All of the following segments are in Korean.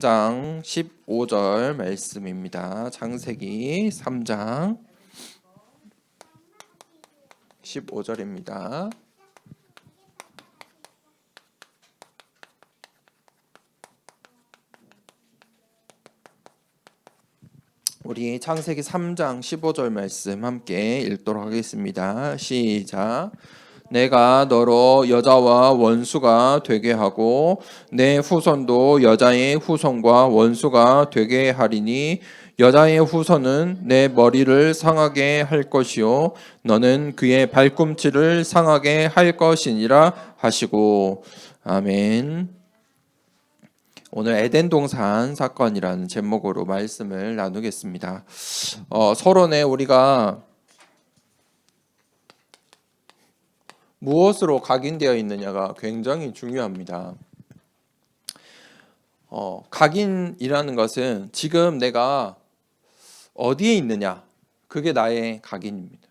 장 15절 말씀입니다. 창세기 3장 15절입니다. 우리 창세기 3장 15절 말씀 함께 읽도록 하겠습니다. 시작. 내가 너로 여자와 원수가 되게 하고 내 후손도 여자의 후손과 원수가 되게 하리니 여자의 후손은 내 머리를 상하게 할 것이요 너는 그의 발꿈치를 상하게 할 것이니라 하시고. 아멘. 오늘 에덴 동산 사건이라는 제목으로 말씀을 나누겠습니다. 서론에 우리가 무엇으로 각인되어 있느냐가 굉장히 중요합니다. 각인이라는 것은 지금 내가 어디에 있느냐, 그게 나의 각인입니다.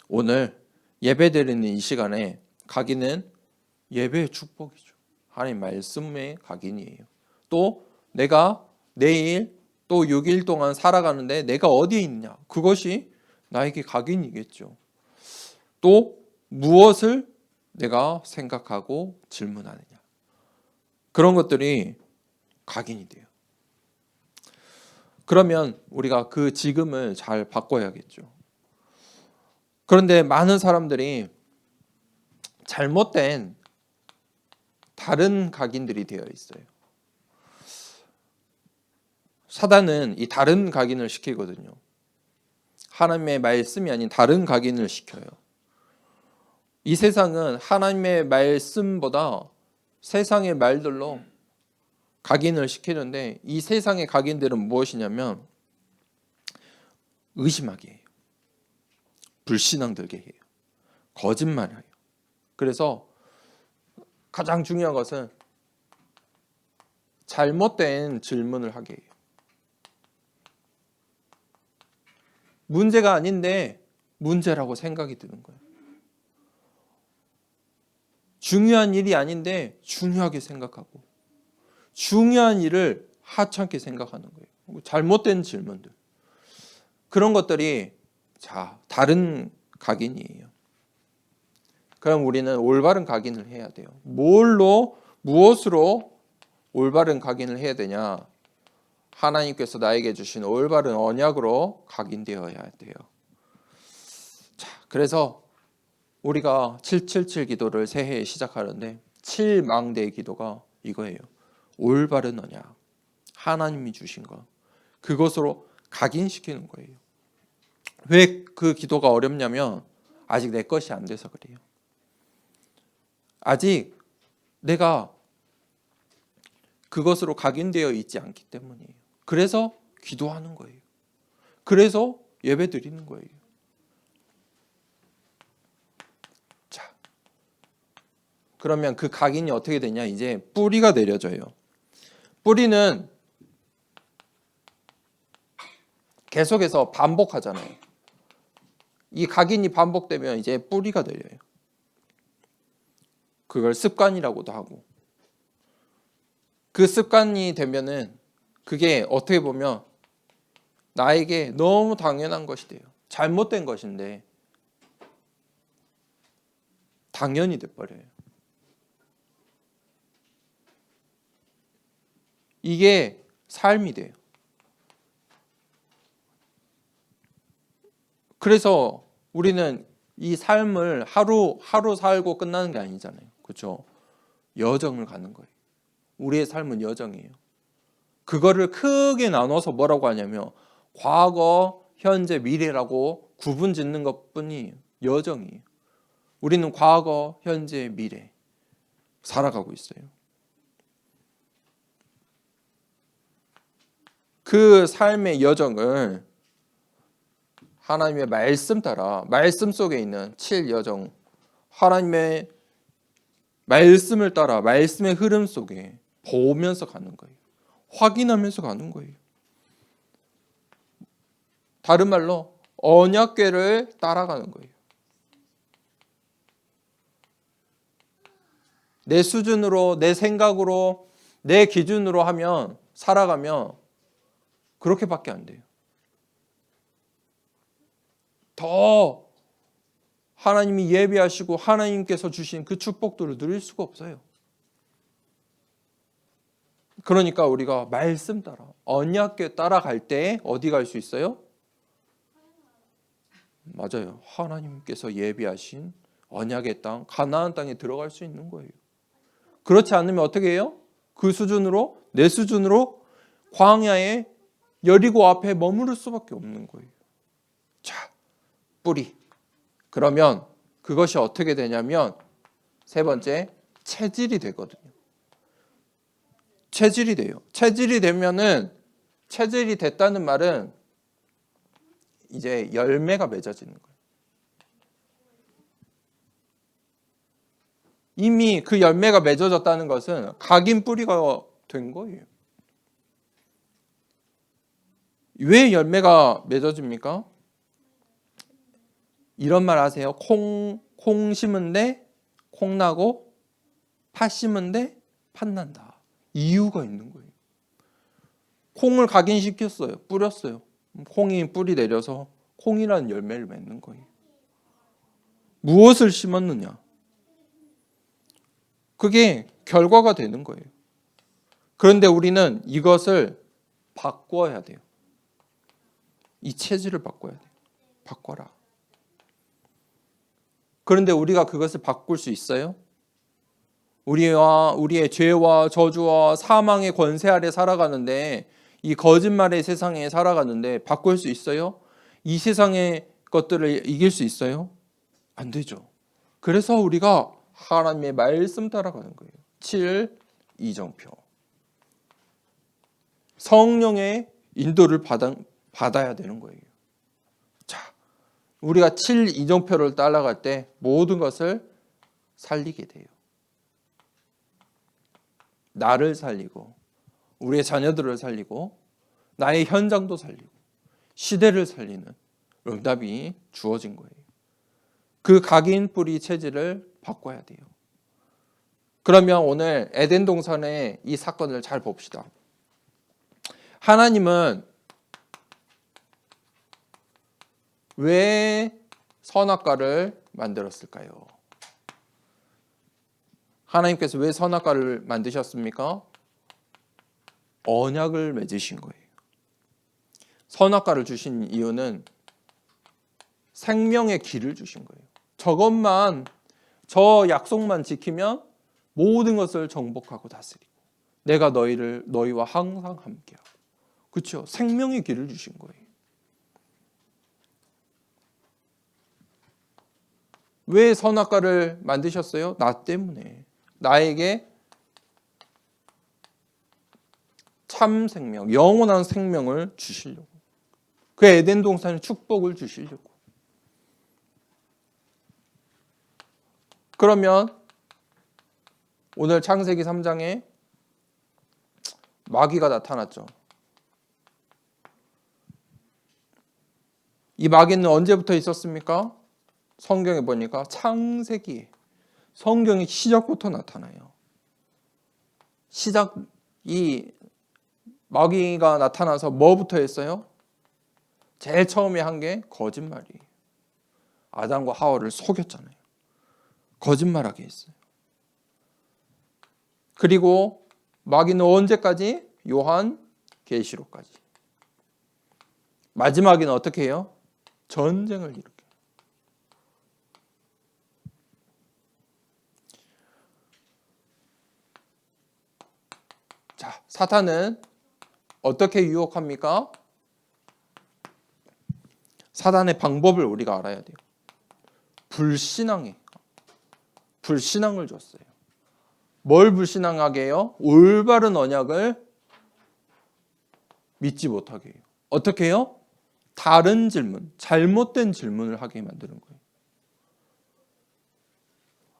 오늘 예배드리는 이 시간에 각인은 예배의 축복이죠. 하나님 말씀의 각인이에요. 또 내가 내일 또 6일 동안 살아가는데 내가 어디에 있느냐, 그것이 나에게 각인이겠죠. 또 무엇을 내가 생각하고 질문하느냐, 그런 것들이 각인이 돼요. 그러면 우리가 그 지금을 잘 바꿔야겠죠. 그런데 많은 사람들이 잘못된 다른 각인들이 되어 있어요. 사단은 이 다른 각인을 시키거든요. 하나님의 말씀이 아닌 다른 각인을 시켜요. 이 세상은 하나님의 말씀보다 세상의 말들로 각인을 시키는데, 이 세상의 각인들은 무엇이냐면 의심하게 해요. 불신앙 들게 해요. 거짓말해요. 그래서 가장 중요한 것은 잘못된 질문을 하게 해요. 문제가 아닌데 문제라고 생각이 드는 거예요. 중요한 일이 아닌데 중요하게 생각하고, 중요한 일을 하찮게 생각하는 거예요. 잘못된 질문들, 그런 것들이 다른 각인이에요. 그럼 우리는 올바른 각인을 해야 돼요. 무엇으로 올바른 각인을 해야 되냐? 하나님께서 나에게 주신 올바른 언약으로 각인되어야 돼요. 그래서 우리가 777 기도를 새해에 시작하는데 7망대의 기도가 이거예요. 올바른 언약, 하나님이 주신 것, 그것으로 각인시키는 거예요. 왜 그 기도가 어렵냐면 아직 내 것이 안 돼서 그래요. 아직 내가 그것으로 각인되어 있지 않기 때문이에요. 그래서 기도하는 거예요. 그래서 예배 드리는 거예요. 그러면 그 각인이 어떻게 되냐? 이제 뿌리가 내려져요. 뿌리는 계속해서 반복하잖아요. 이 각인이 반복되면 이제 뿌리가 내려요. 그걸 습관이라고도 하고, 그 습관이 되면은 그게 어떻게 보면 나에게 너무 당연한 것이 돼요. 잘못된 것인데 당연히 돼버려요. 이게 삶이 돼요. 그래서 우리는 이 삶을 하루 살고 끝나는 게 아니잖아요. 그렇죠? 여정을 가는 거예요. 우리의 삶은 여정이에요. 그거를 크게 나눠서 뭐라고 하냐면 과거, 현재, 미래라고 구분 짓는 것뿐이에요. 여정이에요. 우리는 과거, 현재, 미래 살아가고 있어요. 그 삶의 여정을 하나님의 말씀 따라, 말씀 속에 있는 7여정, 하나님의 말씀을 따라 말씀의 흐름 속에 보면서 가는 거예요. 확인하면서 가는 거예요. 다른 말로 언약궤를 따라가는 거예요. 내 수준으로, 내 생각으로, 내 기준으로 하면 살아가면 그렇게밖에 안 돼요. 더 하나님이 예비하시고 하나님께서 주신 그 축복들을 누릴 수가 없어요. 그러니까 우리가 말씀 따라 언약궤 따라갈 때 어디 갈 수 있어요? 맞아요. 하나님께서 예비하신 언약의 땅, 가나안 땅에 들어갈 수 있는 거예요. 그렇지 않으면 어떻게 해요? 그 수준으로, 내 수준으로 광야의 여리고 앞에 머무를 수밖에 없는 거예요. 자, 뿌리. 그러면 그것이 어떻게 되냐면 세 번째, 체질이 되거든요. 체질이 돼요. 체질이 되면은, 체질이 됐다는 말은 이제 열매가 맺어지는 거예요. 이미 그 열매가 맺어졌다는 것은 각인 뿌리가 된 거예요. 왜 열매가 맺어집니까? 이런 말 아세요? 콩 심은데 콩 나고 팥 심은데 팥 난다. 이유가 있는 거예요. 콩을 각인시켰어요. 뿌렸어요. 콩이 뿌리 내려서 콩이라는 열매를 맺는 거예요. 무엇을 심었느냐? 그게 결과가 되는 거예요. 그런데 우리는 이것을 바꿔야 돼요. 이 체질을 바꿔야 돼요. 바꿔라. 그런데 우리가 그것을 바꿀 수 있어요? 우리의 죄와 저주와 사망의 권세 아래 살아가는데, 이 거짓말의 세상에 살아가는데 바꿀 수 있어요? 이 세상의 것들을 이길 수 있어요? 안 되죠. 그래서 우리가 하나님의 말씀 따라가는 거예요. 7. 이정표. 성령의 인도를 받아야 되는 거예요. 자, 우리가 7. 이정표를 따라갈 때 모든 것을 살리게 돼요. 나를 살리고 우리의 자녀들을 살리고 나의 현장도 살리고 시대를 살리는 응답이 주어진 거예요. 그 각인 뿌리 체질을 바꿔야 돼요. 그러면 오늘 에덴 동산의 이 사건을 잘 봅시다. 하나님은 왜 선악과를 만들었을까요? 하나님께서 왜 선악과를 만드셨습니까? 언약을 맺으신 거예요. 선악과를 주신 이유는 생명의 길을 주신 거예요. 저것만, 저 약속만 지키면 모든 것을 정복하고 다스리고 내가 너희와 항상 함께하고. 그렇죠? 생명의 길을 주신 거예요. 왜 선악과를 만드셨어요? 나 때문에. 나에게 참 생명, 영원한 생명을 주시려고. 그 에덴 동산의 축복을 주시려고. 그러면 오늘 창세기 3장에 마귀가 나타났죠. 이 마귀는 언제부터 있었습니까? 성경에 보니까 창세기, 성경의 시작부터 나타나요. 이 마귀가 나타나서 뭐부터 했어요? 제일 처음에 한 게 거짓말이에요. 아담과 하와를 속였잖아요. 거짓말하게 했어요. 그리고 마귀는 언제까지? 요한 계시록까지. 마지막에는 어떻게 해요? 전쟁을 일으켜요. 자, 사탄은 어떻게 유혹합니까? 사단의 방법을 우리가 알아야 돼요. 불신앙을 줬어요. 뭘 불신앙하게 해요? 올바른 언약을 믿지 못하게 해요. 어떻게 해요? 다른 질문, 잘못된 질문을 하게 만드는 거예요.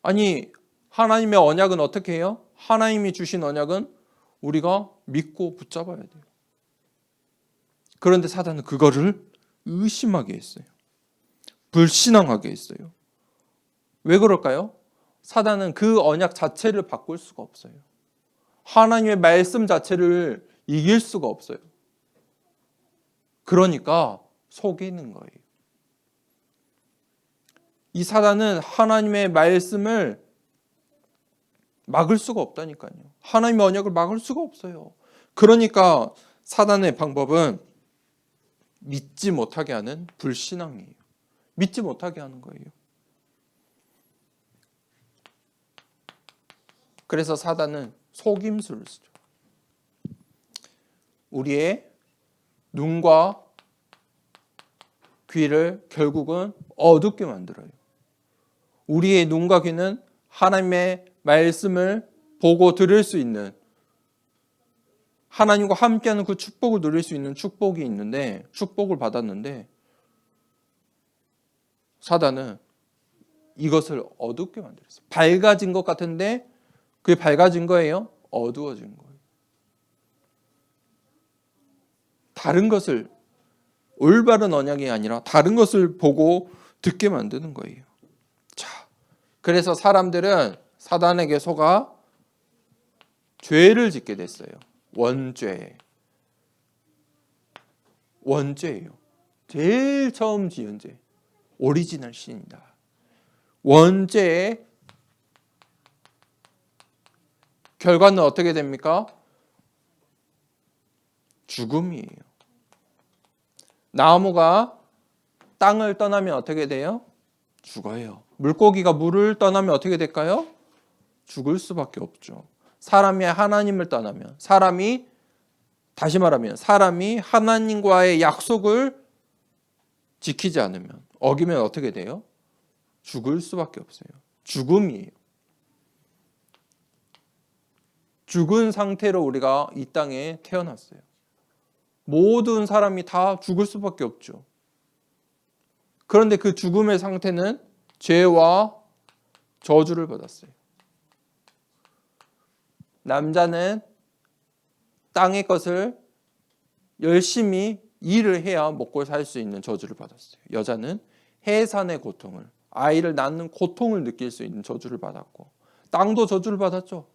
아니, 하나님의 언약은 어떻게 해요? 하나님이 주신 언약은 우리가 믿고 붙잡아야 돼요. 그런데 사단은 그거를 의심하게 했어요. 불신앙하게 했어요. 왜 그럴까요? 사단은 그 언약 자체를 바꿀 수가 없어요. 하나님의 말씀 자체를 이길 수가 없어요. 그러니까 속이는 거예요. 이 사단은 하나님의 말씀을 막을 수가 없다니까요. 하나님의 언약을 막을 수가 없어요. 그러니까 사단의 방법은 믿지 못하게 하는 불신앙이에요. 믿지 못하게 하는 거예요. 그래서 사단은 속임수를 쓰죠. 우리의 눈과 귀를 결국은 어둡게 만들어요. 우리의 눈과 귀는 하나님의 말씀을 보고 들을 수 있는, 하나님과 함께하는 그 축복을 누릴 수 있는 축복이 있는데, 축복을 받았는데 사단은 이것을 어둡게 만들었어요. 밝아진 것 같은데 그게 밝아진 거예요? 어두워진 거예요. 다른 것을, 올바른 언약이 아니라 다른 것을 보고 듣게 만드는 거예요. 자, 그래서 사람들은 사단에게 속아 죄를 짓게 됐어요. 원죄예요. 제일 처음 지은 죄. 오리지널 신이다. 원죄의 결과는 어떻게 됩니까? 죽음이에요. 나무가 땅을 떠나면 어떻게 돼요? 죽어요. 물고기가 물을 떠나면 어떻게 될까요? 죽을 수밖에 없죠. 사람이 하나님을 떠나면, 다시 말하면 사람이 하나님과의 약속을 지키지 않으면, 어기면 어떻게 돼요? 죽을 수밖에 없어요. 죽음이에요. 죽은 상태로 우리가 이 땅에 태어났어요. 모든 사람이 다 죽을 수밖에 없죠. 그런데 그 죽음의 상태는 죄와 저주를 받았어요. 남자는 땅의 것을 열심히 일을 해야 먹고 살 수 있는 저주를 받았어요. 여자는 해산의 고통을, 아이를 낳는 고통을 느낄 수 있는 저주를 받았고, 땅도 저주를 받았죠.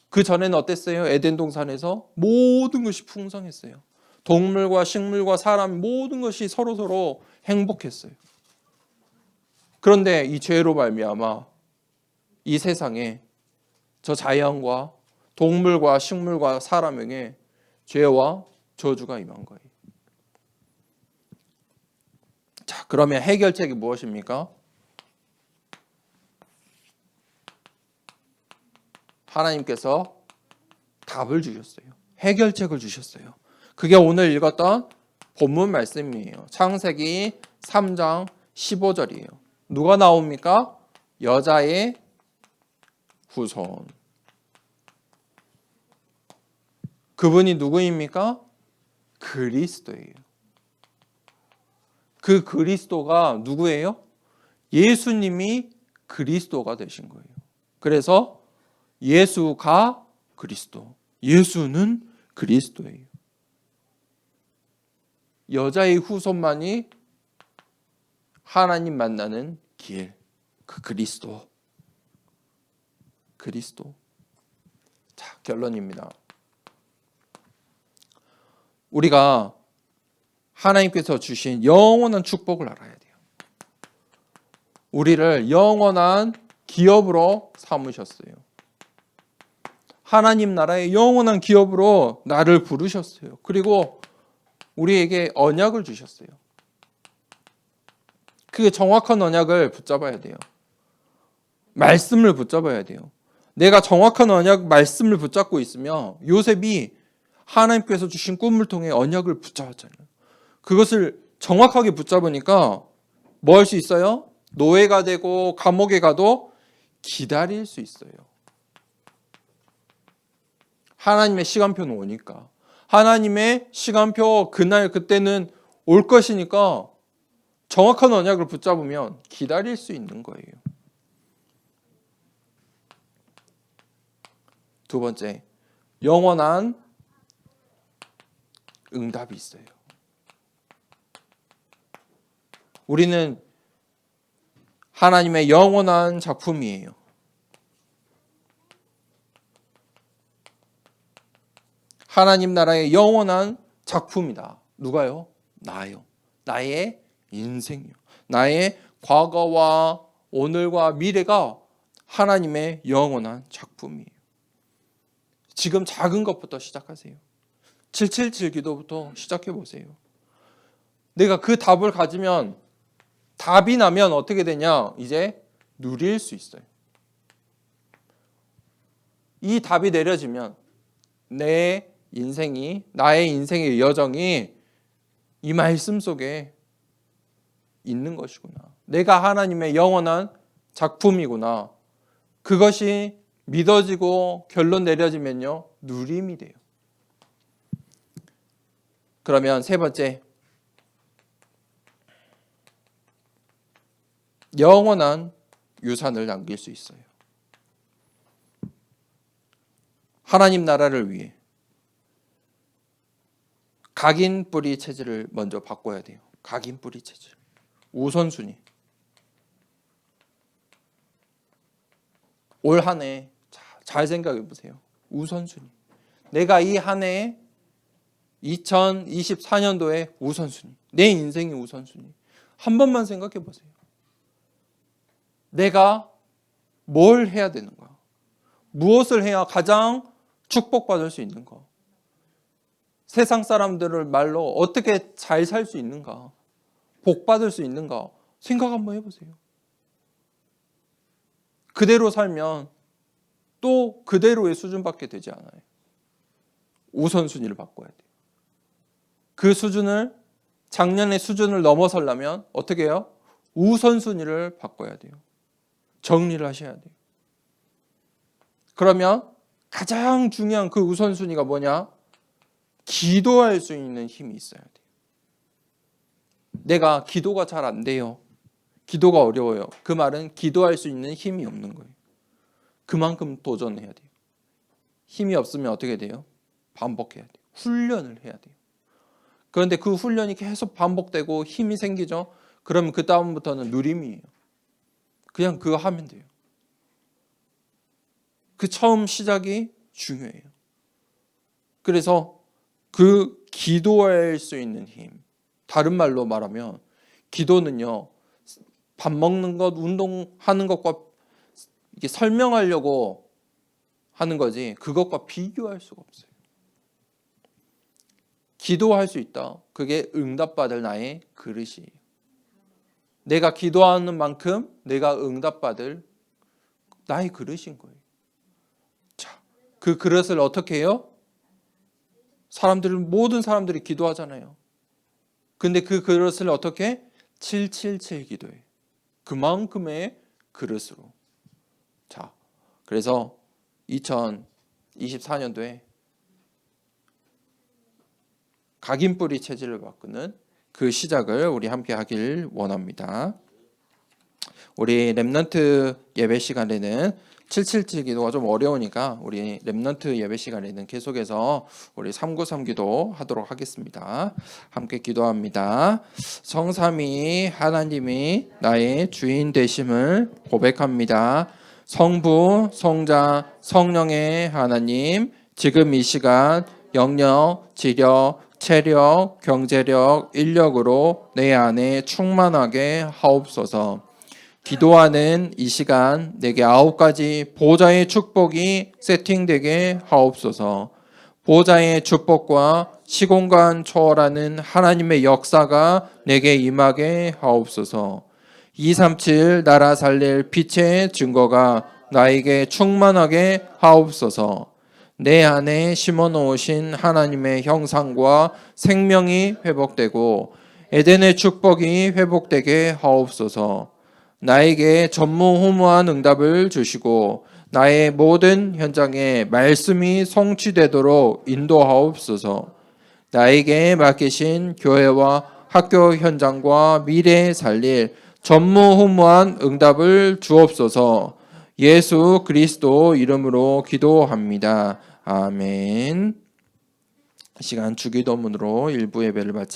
그 전에는 어땠어요? 에덴 동산에서 모든 것이 풍성했어요. 동물과 식물과 사람 모든 것이 서로 행복했어요. 그런데 이 죄로 말미암아 이 세상에 저 자연과 동물과 식물과 사람에게 죄와 저주가 임한 거예요. 자, 그러면 해결책이 무엇입니까? 하나님께서 답을 주셨어요. 해결책을 주셨어요. 그게 오늘 읽었던 본문 말씀이에요. 창세기 3장 15절이에요. 누가 나옵니까? 여자의 후손. 그분이 누구입니까? 그리스도예요. 그 그리스도가 누구예요? 예수님이 그리스도가 되신 거예요. 그래서 예수가 그리스도, 예수는 그리스도예요. 여자의 후손만이 하나님 만나는 길, 그 그리스도. 자, 결론입니다. 우리가 하나님께서 주신 영원한 축복을 알아야 돼요. 우리를 영원한 기업으로 삼으셨어요. 하나님 나라의 영원한 기업으로 나를 부르셨어요. 그리고 우리에게 언약을 주셨어요. 그 정확한 언약을 붙잡아야 돼요. 말씀을 붙잡아야 돼요. 내가 정확한 언약, 말씀을 붙잡고 있으면 요셉이 하나님께서 주신 꿈을 통해 언약을 붙잡았잖아요. 그것을 정확하게 붙잡으니까 뭐 할 수 있어요? 노예가 되고 감옥에 가도 기다릴 수 있어요. 하나님의 시간표는 오니까. 하나님의 시간표 그날 그때는 올 것이니까 정확한 언약을 붙잡으면 기다릴 수 있는 거예요. 두 번째, 영원한 응답이 있어요. 우리는 하나님의 영원한 작품이에요. 하나님 나라의 영원한 작품이다. 누가요? 나요. 나의 인생이요. 나의 과거와 오늘과 미래가 하나님의 영원한 작품이에요. 지금 작은 것부터 시작하세요. 777 기도부터 시작해 보세요. 내가 그 답을 가지면, 답이 나면 어떻게 되냐? 이제 누릴 수 있어요. 이 답이 내려지면 내 인생이, 나의 인생의 여정이 이 말씀 속에 있는 것이구나. 내가 하나님의 영원한 작품이구나. 그것이 믿어지고 결론 내려지면요, 누림이 돼요. 그러면 세 번째, 영원한 유산을 남길 수 있어요. 하나님 나라를 위해 각인 뿌리 체질을 먼저 바꿔야 돼요. 각인 뿌리 체질. 우선순위. 올 한 해 잘 생각해 보세요. 우선순위. 내가 이 한 해 2024년도의 우선순위. 내 인생의 우선순위. 한 번만 생각해 보세요. 내가 뭘 해야 되는가? 무엇을 해야 가장 축복받을 수 있는가? 세상 사람들을 말로 어떻게 잘 살 수 있는가? 복받을 수 있는가? 생각 한번 해보세요. 그대로 살면 또 그대로의 수준밖에 되지 않아요. 우선순위를 바꿔야 돼요. 그 수준을, 작년의 수준을 넘어서려면 어떻게 해요? 우선순위를 바꿔야 돼요. 정리를 하셔야 돼요. 그러면 가장 중요한 그 우선순위가 뭐냐? 기도할 수 있는 힘이 있어야 돼요. 내가 기도가 잘 안 돼요. 기도가 어려워요. 그 말은 기도할 수 있는 힘이 없는 거예요. 그만큼 도전해야 돼요. 힘이 없으면 어떻게 돼요? 반복해야 돼요. 훈련을 해야 돼요. 그런데 그 훈련이 계속 반복되고 힘이 생기죠? 그러면 그 다음부터는 누림이에요. 그냥 그거 하면 돼요. 그 처음 시작이 중요해요. 그래서 그 기도할 수 있는 힘, 다른 말로 말하면 기도는요, 밥 먹는 것, 운동하는 것과 이게 설명하려고 하는 거지 그것과 비교할 수가 없어요. 기도할 수 있다. 그게 응답받을 나의 그릇이에요. 내가 기도하는 만큼 내가 응답받을 나의 그릇인 거예요. 자, 그 그릇을 어떻게 해요? 모든 사람들이 기도하잖아요. 근데 그 그릇을 어떻게? 777 기도해요. 그만큼의 그릇으로. 자, 그래서 2024년도에 각인뿌리 체질을 바꾸는 그 시작을 우리 함께 하길 원합니다. 우리 렘넌트 예배 시간에는 777 기도가 좀 어려우니까 우리 렘넌트 예배 시간에는 계속해서 우리 393 기도 하도록 하겠습니다. 함께 기도합니다. 성삼위 하나님이 나의 주인 되심을 고백합니다. 성부, 성자, 성령의 하나님, 지금 이 시간 영력, 지력, 체력, 경제력, 인력으로 내 안에 충만하게 하옵소서. 기도하는 이 시간 내게 9가지 보좌의 축복이 세팅되게 하옵소서. 보좌의 축복과 시공간 초월하는 하나님의 역사가 내게 임하게 하옵소서. 237 나라 살릴 빛의 증거가 나에게 충만하게 하옵소서. 내 안에 심어놓으신 하나님의 형상과 생명이 회복되고 에덴의 축복이 회복되게 하옵소서. 나에게 전무후무한 응답을 주시고 나의 모든 현장에 말씀이 성취되도록 인도하옵소서. 나에게 맡기신 교회와 학교 현장과 미래에 살릴 전무후무한 응답을 주옵소서. 예수 그리스도 이름으로 기도합니다. 아멘. 이 시간 주기도문으로 일부 예배를 마치겠습니다.